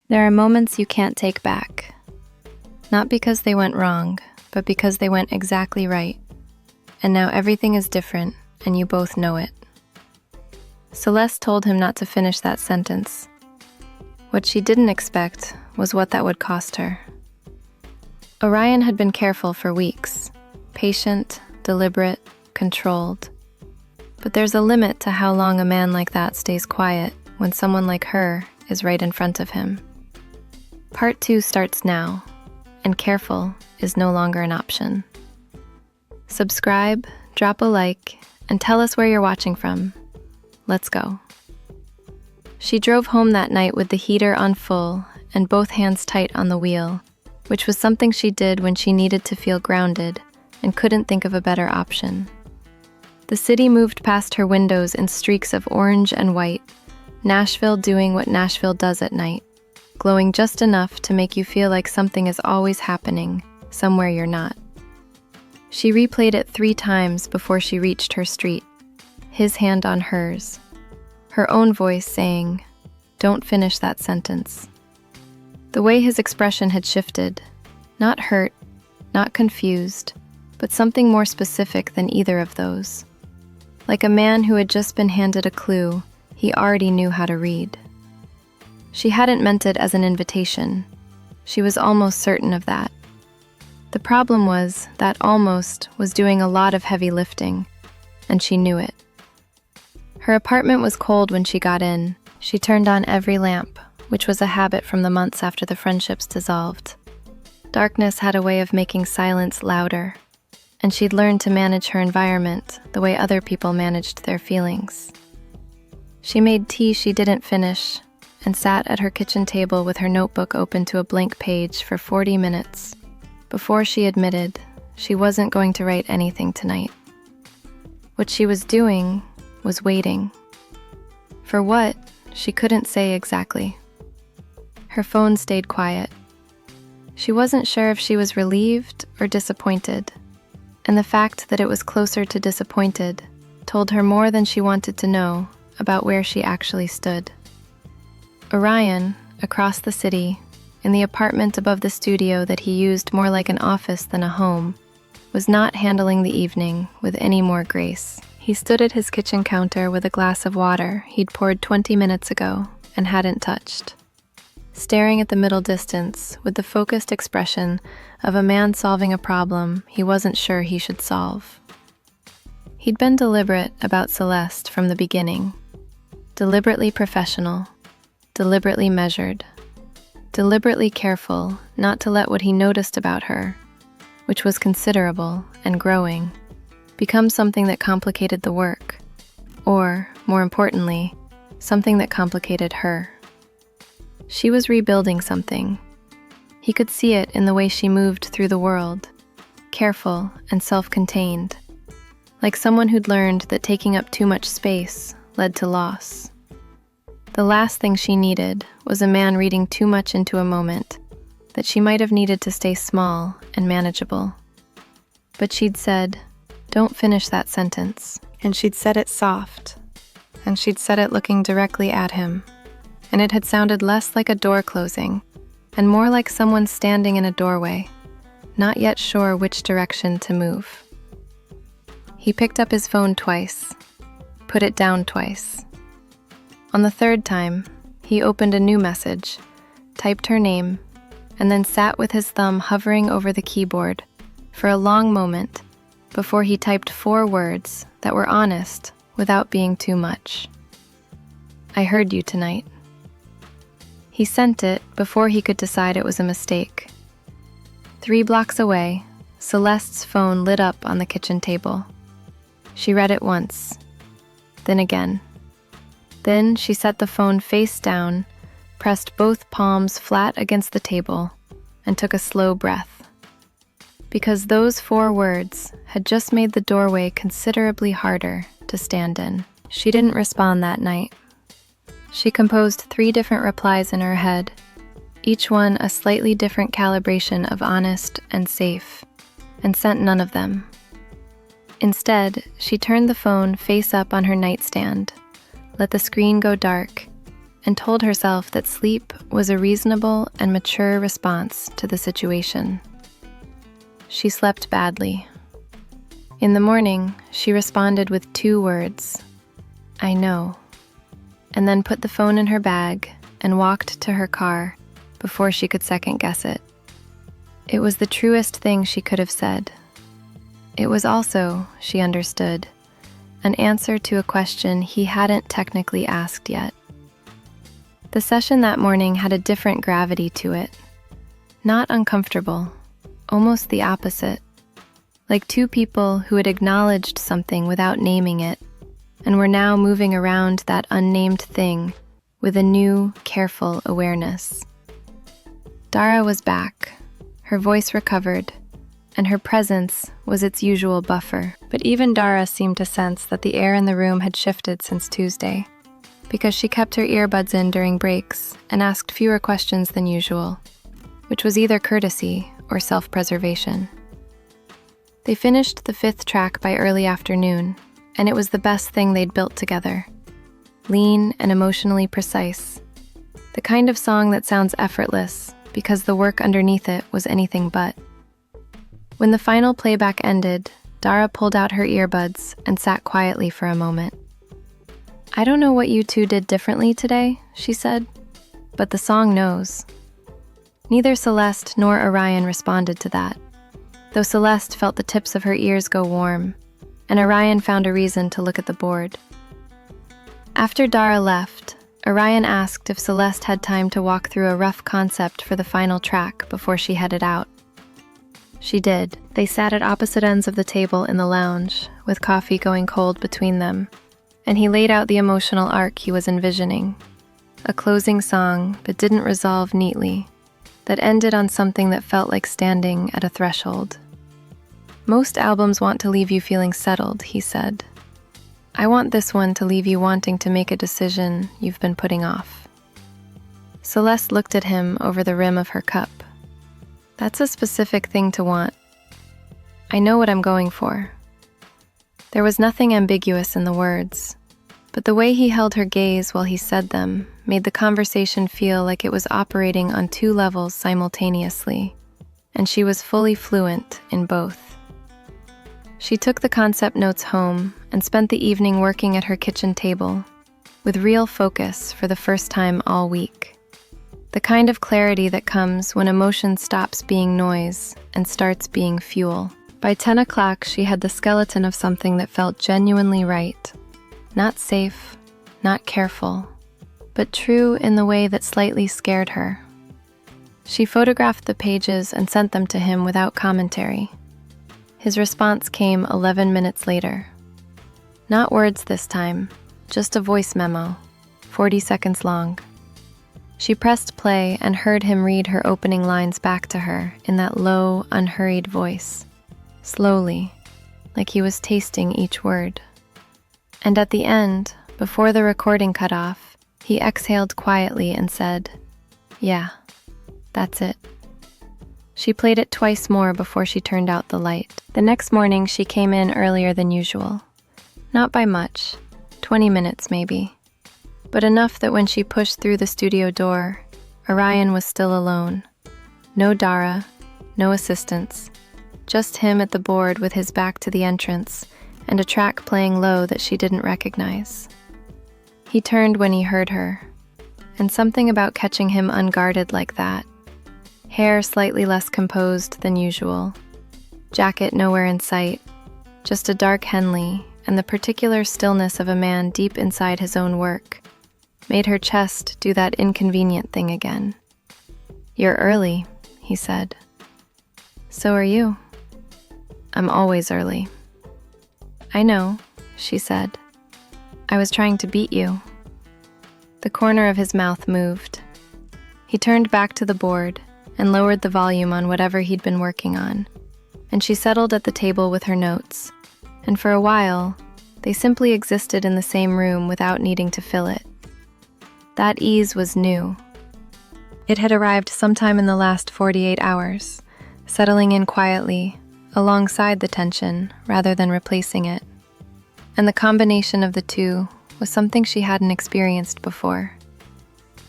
There are moments you can't take back. Not because they went wrong, but because they went exactly right. And now everything is different, and you both know it. Celeste told him not to finish that sentence. What she didn't expect was what that would cost her. Orion had been careful for weeks, patient, deliberate, controlled. But there's a limit to how long a man like that stays quiet when someone like her is right in front of him. Part 2 starts now, and careful is no longer an option. Subscribe, drop a like, and tell us where you're watching from. Let's go. She drove home that night with the heater on full and both hands tight on the wheel, which was something she did when she needed to feel grounded and couldn't think of a better option. The city moved past her windows in streaks of orange and white, Nashville doing what Nashville does at night, glowing just enough to make you feel like something is always happening, somewhere you're not. She replayed it 3 times before she reached her street, his hand on hers, her own voice saying, "Don't finish that sentence." The way his expression had shifted, not hurt, not confused, but something more specific than either of those. Like a man who had just been handed a clue he already knew how to read. She hadn't meant it as an invitation. She was almost certain of that. The problem was that almost was doing a lot of heavy lifting, and she knew it. Her apartment was cold when she got in. She turned on every lamp, which was a habit from the months after the friendships dissolved. Darkness had a way of making silence louder, and she'd learned to manage her environment the way other people managed their feelings. She made tea she didn't finish, and sat at her kitchen table with her notebook open to a blank page for 40 minutes, before she admitted she wasn't going to write anything tonight. What she was doing was waiting. For what, she couldn't say exactly. Her phone stayed quiet. She wasn't sure if she was relieved or disappointed, and the fact that it was closer to disappointed told her more than she wanted to know about where she actually stood. Orion, across the city, in the apartment above the studio that he used more like an office than a home, was not handling the evening with any more grace. He stood at his kitchen counter with a glass of water he'd poured 20 minutes ago and hadn't touched, staring at the middle distance with the focused expression of a man solving a problem he wasn't sure he should solve. He'd been deliberate about Celeste from the beginning, deliberately professional, deliberately measured, deliberately careful not to let what he noticed about her, which was considerable and growing, become something that complicated the work, or, more importantly, something that complicated her. She was rebuilding something. He could see it in the way she moved through the world, careful and self-contained, like someone who'd learned that taking up too much space led to loss. The last thing she needed was a man reading too much into a moment that she might have needed to stay small and manageable. But she'd said, "Don't finish that sentence," and she'd said it soft, and she'd said it looking directly at him, and it had sounded less like a door closing and more like someone standing in a doorway, not yet sure which direction to move. He picked up his phone twice, put it down twice. On the 3rd time, he opened a new message, typed her name, and then sat with his thumb hovering over the keyboard for a long moment before he typed 4 words that were honest without being too much. "I heard you tonight." He sent it before he could decide it was a mistake. 3 blocks away, Celeste's phone lit up on the kitchen table. She read it once, then again. Then she set the phone face down, pressed both palms flat against the table, and took a slow breath. Because those 4 words had just made the doorway considerably harder to stand in. She didn't respond that night. She composed 3 different replies in her head, each one a slightly different calibration of honest and safe, and sent none of them. Instead, she turned the phone face up on her nightstand, let the screen go dark, and told herself that sleep was a reasonable and mature response to the situation. She slept badly. In the morning, she responded with 2 words, "I know," and then put the phone in her bag and walked to her car before she could second-guess it. It was the truest thing she could have said. It was also, she understood, an answer to a question he hadn't technically asked yet. The session that morning had a different gravity to it. Not uncomfortable, almost the opposite. Like 2 people who had acknowledged something without naming it, and were now moving around that unnamed thing with a new, careful awareness. Dara was back, her voice recovered, and her presence was its usual buffer. But even Dara seemed to sense that the air in the room had shifted since Tuesday, because she kept her earbuds in during breaks and asked fewer questions than usual, which was either courtesy or self-preservation. They finished the 5th track by early afternoon, and it was the best thing they'd built together. Lean and emotionally precise. The kind of song that sounds effortless because the work underneath it was anything but. When the final playback ended, Dara pulled out her earbuds and sat quietly for a moment. "I don't know what you 2 did differently today," she said, "but the song knows." Neither Celeste nor Orion responded to that, though Celeste felt the tips of her ears go warm, and Orion found a reason to look at the board. After Dara left, Orion asked if Celeste had time to walk through a rough concept for the final track before she headed out. She did. They sat at opposite ends of the table in the lounge, with coffee going cold between them, and he laid out the emotional arc he was envisioning. A closing song, but didn't resolve neatly, that ended on something that felt like standing at a threshold. "Most albums want to leave you feeling settled," he said. "I want this one to leave you wanting to make a decision you've been putting off." Celeste looked at him over the rim of her cup. "That's a specific thing to want. I know what I'm going for." There was nothing ambiguous in the words, but the way he held her gaze while he said them made the conversation feel like it was operating on 2 levels simultaneously, and she was fully fluent in both. She took the concept notes home and spent the evening working at her kitchen table, with real focus for the first time all week. The kind of clarity that comes when emotion stops being noise and starts being fuel. By 10 o'clock, she had the skeleton of something that felt genuinely right. Not safe, not careful, but true in the way that slightly scared her. She photographed the pages and sent them to him without commentary. His response came 11 minutes later. Not words this time, just a voice memo, 40 seconds long. She pressed play and heard him read her opening lines back to her in that low, unhurried voice, slowly, like he was tasting each word. And at the end, before the recording cut off, he exhaled quietly and said, "Yeah, that's it." She played it twice more before she turned out the light. The next morning, she came in earlier than usual. Not by much, 20 minutes maybe, but enough that when she pushed through the studio door, Orion was still alone. No Dara, no assistants, just him at the board with his back to the entrance and a track playing low that she didn't recognize. He turned when he heard her, and something about catching him unguarded like that. Hair slightly less composed than usual, jacket nowhere in sight, just a dark Henley and the particular stillness of a man deep inside his own work, made her chest do that inconvenient thing again. "You're early," he said. "So are you." "I'm always early." "I know," she said. "I was trying to beat you." The corner of his mouth moved. He turned back to the board and lowered the volume on whatever he'd been working on, and she settled at the table with her notes, and for a while, they simply existed in the same room without needing to fill it. That ease was new. It had arrived sometime in the last 48 hours, settling in quietly, alongside the tension rather than replacing it. And the combination of the two was something she hadn't experienced before.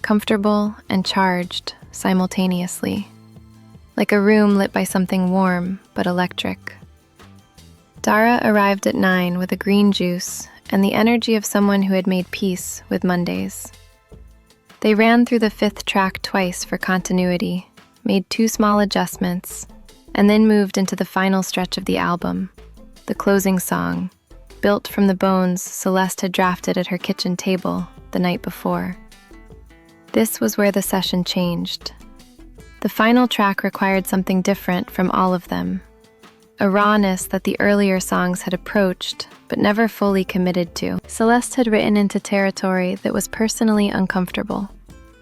comfortable and charged simultaneously, like a room lit by something warm but electric. Dara arrived at 9 with a green juice and the energy of someone who had made peace with Mondays. They ran through the 5th track twice for continuity, made 2 small adjustments, and then moved into the final stretch of the album, the closing song, built from the bones Celeste had drafted at her kitchen table the night before. This was where the session changed. The final track required something different from all of them, a rawness that the earlier songs had approached but never fully committed to. Celeste had written into territory that was personally uncomfortable,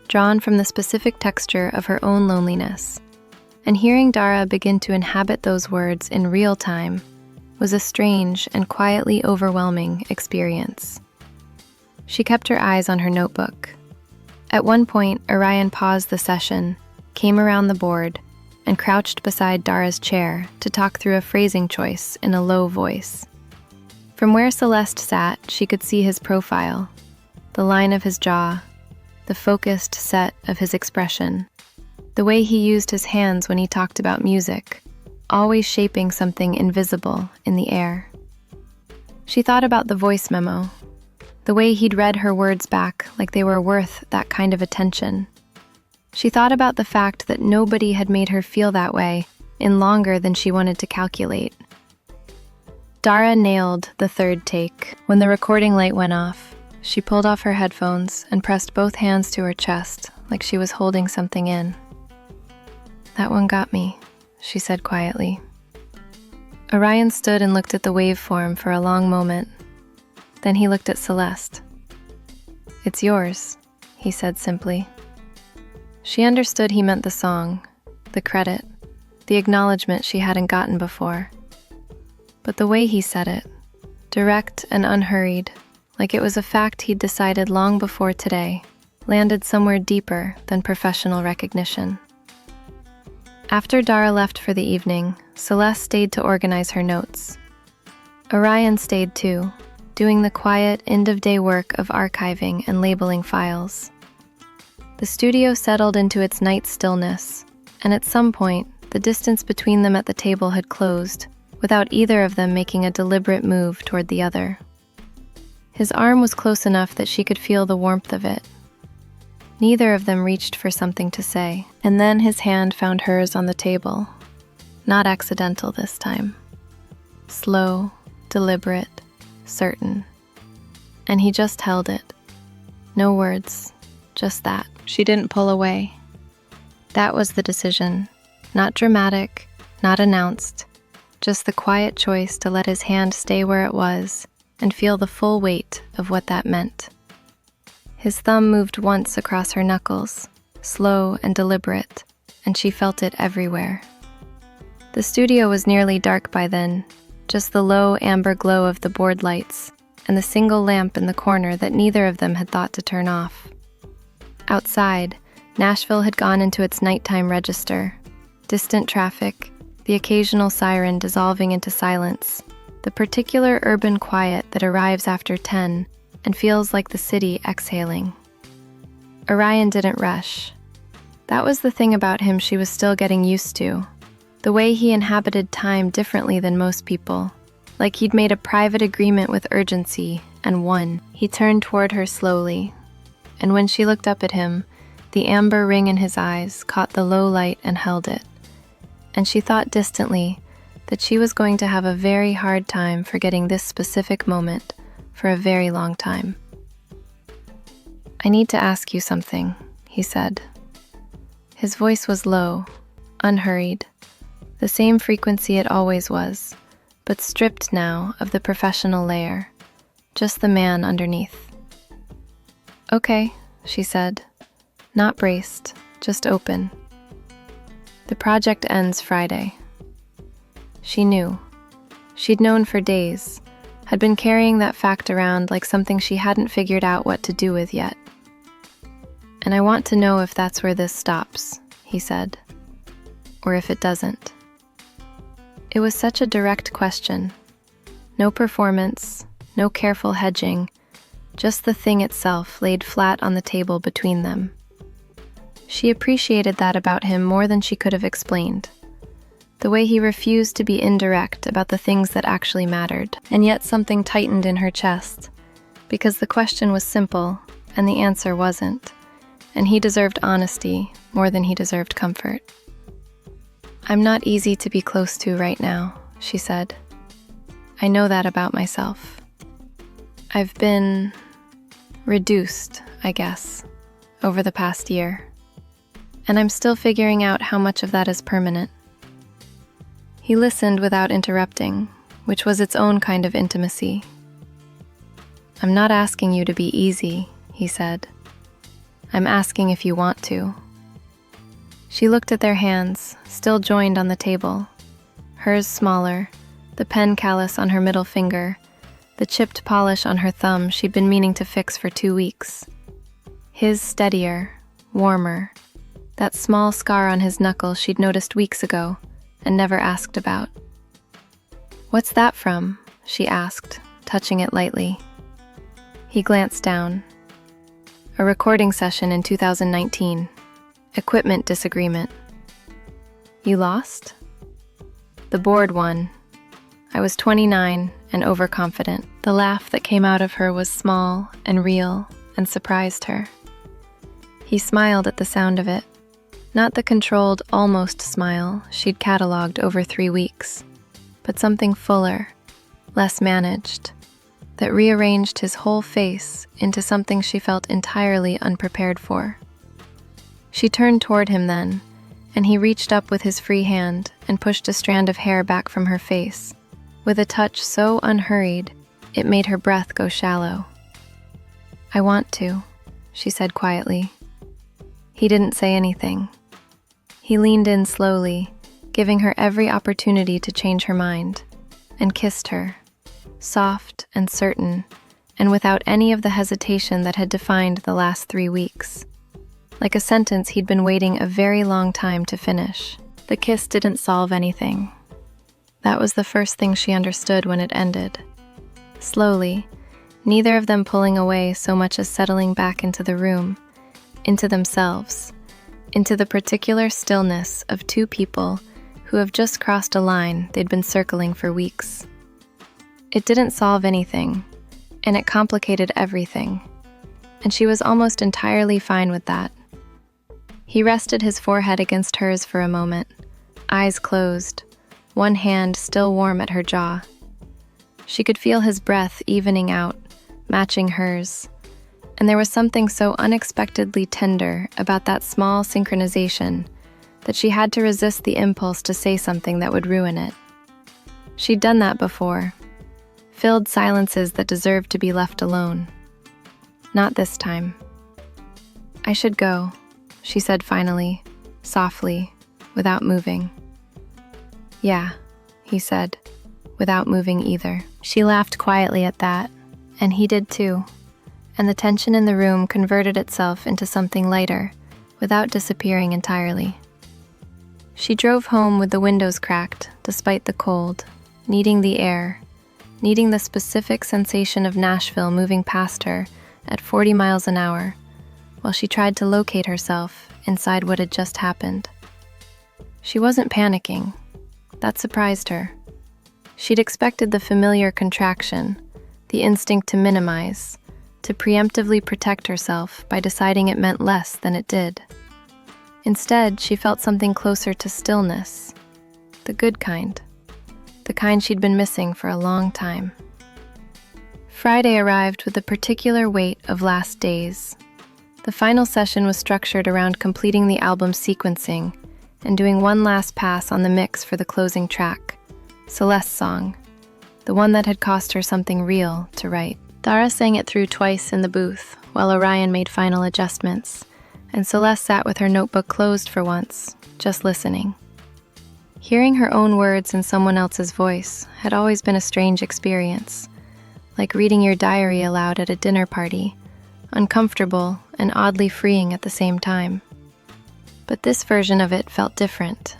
drawn from the specific texture of her own loneliness, and hearing Dara begin to inhabit those words in real time was a strange and quietly overwhelming experience. She kept her eyes on her notebook. At one point, Orion paused the session, came around the board, and crouched beside Dara's chair to talk through a phrasing choice in a low voice. From where Celeste sat, she could see his profile, the line of his jaw, the focused set of his expression, the way he used his hands when he talked about music, always shaping something invisible in the air. She thought about the voice memo, the way he'd read her words back like they were worth that kind of attention. She thought about the fact that nobody had made her feel that way in longer than she wanted to calculate. Dara nailed the 3rd take. When the recording light went off, she pulled off her headphones and pressed both hands to her chest like she was holding something in. "That one got me," she said quietly. Orion stood and looked at the waveform for a long moment. Then he looked at Celeste. "It's yours," he said simply. She understood he meant the song, the credit, the acknowledgement she hadn't gotten before. But the way he said it, direct and unhurried, like it was a fact he'd decided long before today, landed somewhere deeper than professional recognition. After Dara left for the evening, Celeste stayed to organize her notes. Orion stayed too, doing the quiet, end-of-day work of archiving and labeling files. The studio settled into its night stillness, and at some point, the distance between them at the table had closed, without either of them making a deliberate move toward the other. His arm was close enough that she could feel the warmth of it. Neither of them reached for something to say, and then his hand found hers on the table. Not accidental this time. Slow, deliberate, certain. And he just held it. No words, just that. She didn't pull away. That was the decision. Not dramatic, not announced. Just the quiet choice to let his hand stay where it was and feel the full weight of what that meant. His thumb moved once across her knuckles, slow and deliberate, and she felt it everywhere. The studio was nearly dark by then, just the low amber glow of the board lights and the single lamp in the corner that neither of them had thought to turn off. Outside, Nashville had gone into its nighttime register. Distant traffic, the occasional siren dissolving into silence, the particular urban quiet that arrives after 10 and feels like the city exhaling. Orion didn't rush. That was the thing about him she was still getting used to, the way he inhabited time differently than most people, like he'd made a private agreement with urgency and won. He turned toward her slowly, and when she looked up at him, the amber ring in his eyes caught the low light and held it, and she thought distantly that she was going to have a very hard time forgetting this specific moment for a very long time. "I need to ask you something," he said. His voice was low, unhurried, the same frequency it always was, but stripped now of the professional layer, just the man underneath. "Okay," she said, not braced, just open. "The project ends Friday." She knew. She'd known for days, had been carrying that fact around like something she hadn't figured out what to do with yet. "And I want to know if that's where this stops," he said, "or if it doesn't." It was such a direct question. No performance, no careful hedging, just the thing itself laid flat on the table between them. She appreciated that about him more than she could have explained. The way he refused to be indirect about the things that actually mattered. And yet something tightened in her chest, because the question was simple and the answer wasn't, and he deserved honesty more than he deserved comfort. "I'm not easy to be close to right now," she said. "I know that about myself. I've been reduced, I guess, over the past year. And I'm still figuring out how much of that is permanent." He listened without interrupting, which was its own kind of intimacy. "I'm not asking you to be easy," he said. "I'm asking if you want to." She looked at their hands, still joined on the table, hers smaller, the pen callus on her middle finger, the chipped polish on her thumb she'd been meaning to fix for 2 weeks. His steadier, warmer, that small scar on his knuckle she'd noticed weeks ago and never asked about. "What's that from?" she asked, touching it lightly. He glanced down. "A recording session in 2019. Equipment disagreement." "You lost?" "The board won. I was 29 and overconfident." The laugh that came out of her was small and real and surprised her. He smiled at the sound of it, not the controlled, almost smile she'd cataloged over 3 weeks, but something fuller, less managed, that rearranged his whole face into something she felt entirely unprepared for. She turned toward him then, and he reached up with his free hand and pushed a strand of hair back from her face, with a touch so unhurried it made her breath go shallow. "I want to," she said quietly. He didn't say anything. He leaned in slowly, giving her every opportunity to change her mind, and kissed her, soft and certain, and without any of the hesitation that had defined the last 3 weeks. Like a sentence he'd been waiting a very long time to finish. The kiss didn't solve anything. That was the first thing she understood when it ended. Slowly, neither of them pulling away so much as settling back into the room, into themselves, into the particular stillness of 2 people who have just crossed a line they'd been circling for weeks. It didn't solve anything, and it complicated everything, and she was almost entirely fine with that. He rested his forehead against hers for a moment, eyes closed, one hand still warm at her jaw. She could feel his breath evening out, matching hers, and there was something so unexpectedly tender about that small synchronization that she had to resist the impulse to say something that would ruin it. She'd done that before, filled silences that deserved to be left alone. Not this time. "I should go," she said finally, softly, without moving. "Yeah," he said, without moving either. She laughed quietly at that, and he did too, and the tension in the room converted itself into something lighter, without disappearing entirely. She drove home with the windows cracked, despite the cold, needing the air, needing the specific sensation of Nashville moving past her at 40 miles an hour, while she tried to locate herself inside what had just happened. She wasn't panicking. That surprised her. She'd expected the familiar contraction, the instinct to minimize, to preemptively protect herself by deciding it meant less than it did. Instead, she felt something closer to stillness, the good kind, the kind she'd been missing for a long time. Friday arrived with the particular weight of last days. The final session was structured around completing the album's sequencing and doing one last pass on the mix for the closing track, Celeste's song, the one that had cost her something real to write. Dara sang it through twice in the booth, while Orion made final adjustments, and Celeste sat with her notebook closed for once, just listening. Hearing her own words in someone else's voice had always been a strange experience, like reading your diary aloud at a dinner party, uncomfortable and oddly freeing at the same time. But this version of it felt different.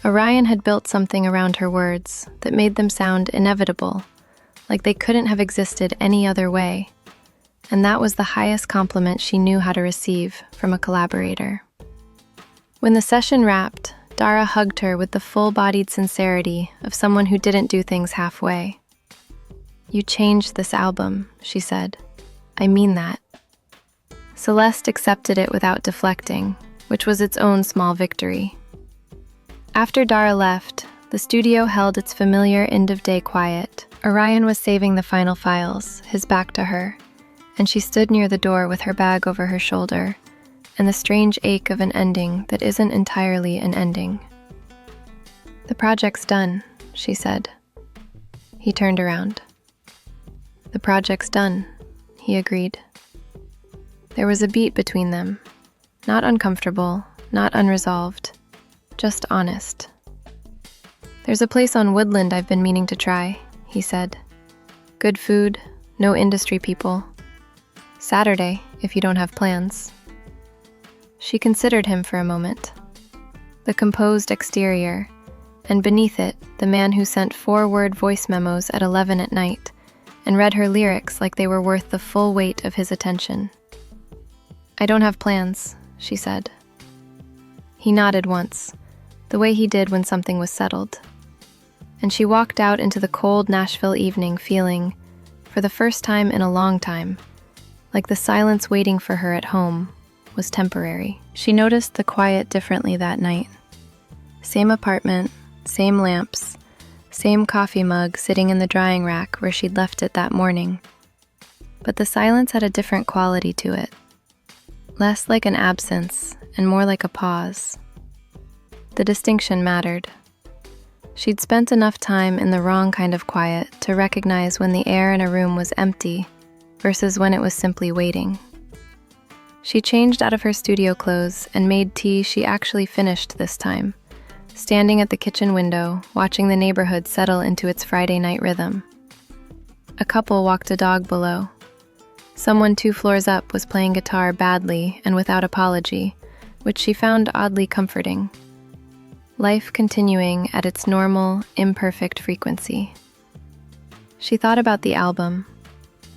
Orion had built something around her words that made them sound inevitable, like they couldn't have existed any other way. and that was the highest compliment she knew how to receive from a collaborator. When the session wrapped, Dara hugged her with the full-bodied sincerity of someone who didn't do things halfway. "You changed this album," she said. "I mean that." Celeste accepted it without deflecting, which was its own small victory. After Dara left, the studio held its familiar end-of-day quiet. Orion was saving the final files, his back to her, and she stood near the door with her bag over her shoulder, and the strange ache of an ending that isn't entirely an ending. "The project's done," she said. He turned around. "The project's done," he agreed. There was a beat between them, not uncomfortable, not unresolved, just honest. "There's a place on Woodland I've been meaning to try," he said. "Good food, no industry people. Saturday, if you don't have plans." She considered him for a moment. The composed exterior, and beneath it, the man who sent 4-word voice memos at 11 at night and read her lyrics like they were worth the full weight of his attention. "I don't have plans," she said. He nodded once, the way he did when something was settled. And she walked out into the cold Nashville evening feeling, for the first time in a long time, like the silence waiting for her at home was temporary. She noticed the quiet differently that night. Same apartment, same lamps, same coffee mug sitting in the drying rack where she'd left it that morning. But the silence had a different quality to it. Less like an absence and more like a pause. The distinction mattered. She'd spent enough time in the wrong kind of quiet to recognize when the air in a room was empty versus when it was simply waiting. She changed out of her studio clothes and made tea she actually finished this time, standing at the kitchen window, watching the neighborhood settle into its Friday night rhythm. A couple walked a dog below. Someone 2 floors up was playing guitar badly and without apology, which she found oddly comforting. Life continuing at its normal, imperfect frequency. She thought about the album,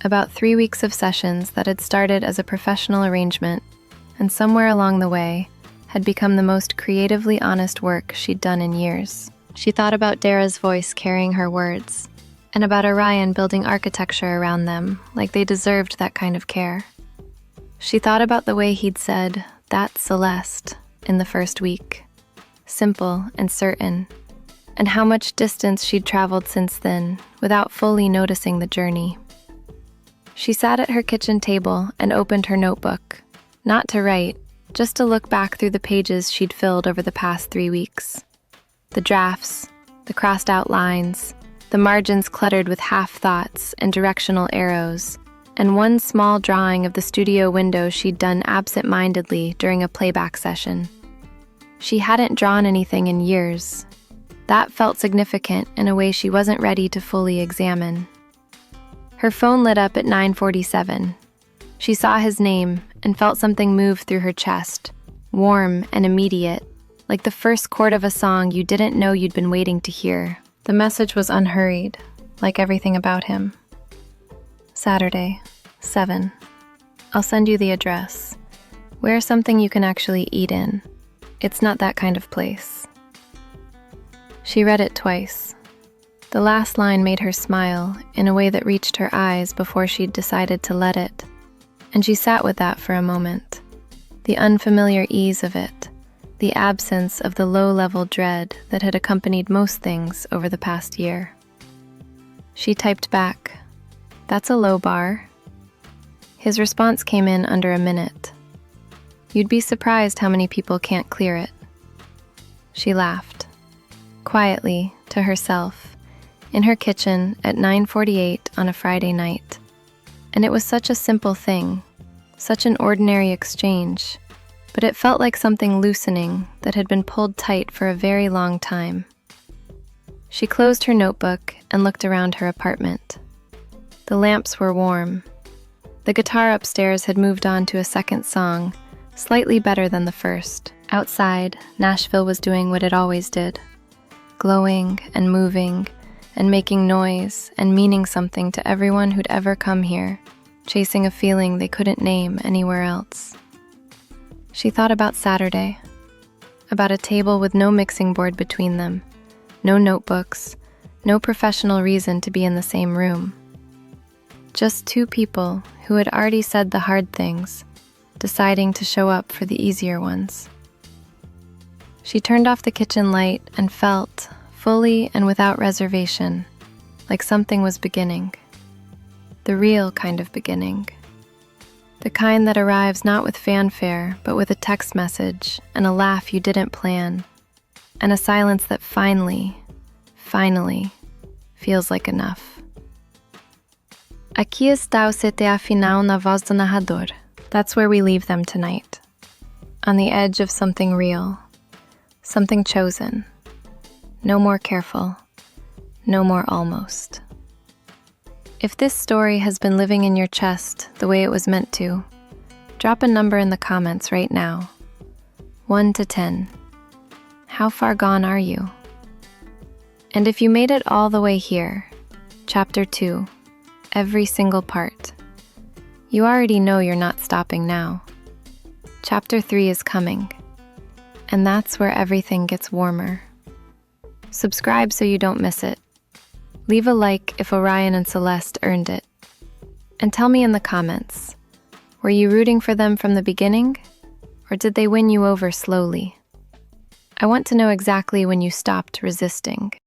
about 3 weeks of sessions that had started as a professional arrangement and somewhere along the way had become the most creatively honest work she'd done in years. She thought about Dara's voice carrying her words, and about Orion building architecture around them like they deserved that kind of care. She thought about the way he'd said, "That's Celeste," in the first week. Simple and certain, and how much distance she'd traveled since then without fully noticing the journey. She sat at her kitchen table and opened her notebook, not to write, just to look back through the pages she'd filled over the past 3 weeks. The drafts, the crossed-out lines, the margins cluttered with half-thoughts and directional arrows, and one small drawing of the studio window she'd done absent-mindedly during a playback session. She hadn't drawn anything in years. That felt significant in a way she wasn't ready to fully examine. Her phone lit up at 9:47. She saw his name and felt something move through her chest, warm and immediate, like the first chord of a song you didn't know you'd been waiting to hear. The message was unhurried, like everything about him. "Saturday, 7. I'll send you the address. Wear something you can actually eat in. It's not that kind of place." She read it twice. The last line made her smile in a way that reached her eyes before she'd decided to let it, and she sat with that for a moment. The unfamiliar ease of it, the absence of the low-level dread that had accompanied most things over the past year. She typed back, "That's a low bar." His response came in under a minute. "You'd be surprised how many people can't clear it." She laughed, quietly, to herself, in her kitchen at 9:48 on a Friday night. And it was such a simple thing, such an ordinary exchange, but it felt like something loosening that had been pulled tight for a very long time. She closed her notebook and looked around her apartment. The lamps were warm. The guitar upstairs had moved on to a second song, slightly better than the first. Outside, Nashville was doing what it always did, glowing and moving and making noise and meaning something to everyone who'd ever come here, chasing a feeling they couldn't name anywhere else. She thought about Saturday, about a table with no mixing board between them, no notebooks, no professional reason to be in the same room. Just two people who had already said the hard things, deciding to show up for the easier ones. She turned off the kitchen light and felt, fully and without reservation, like something was beginning. The real kind of beginning. The kind that arrives not with fanfare, but with a text message and a laugh you didn't plan, and a silence that finally feels like enough. Aqui está o CTA final na voz do narrador. That's where we leave them tonight. On the edge of something real, something chosen. No more careful, no more almost. If this story has been living in your chest the way it was meant to, drop a number in the comments right now. 1 to 10. How far gone are you? And if you made it all the way here, Chapter 2, every single part, you already know you're not stopping now. Chapter 3 is coming, and that's where everything gets warmer. Subscribe so you don't miss it. Leave a like if Orion and Celeste earned it. And tell me in the comments, were you rooting for them from the beginning, or did they win you over slowly? I want to know exactly when you stopped resisting.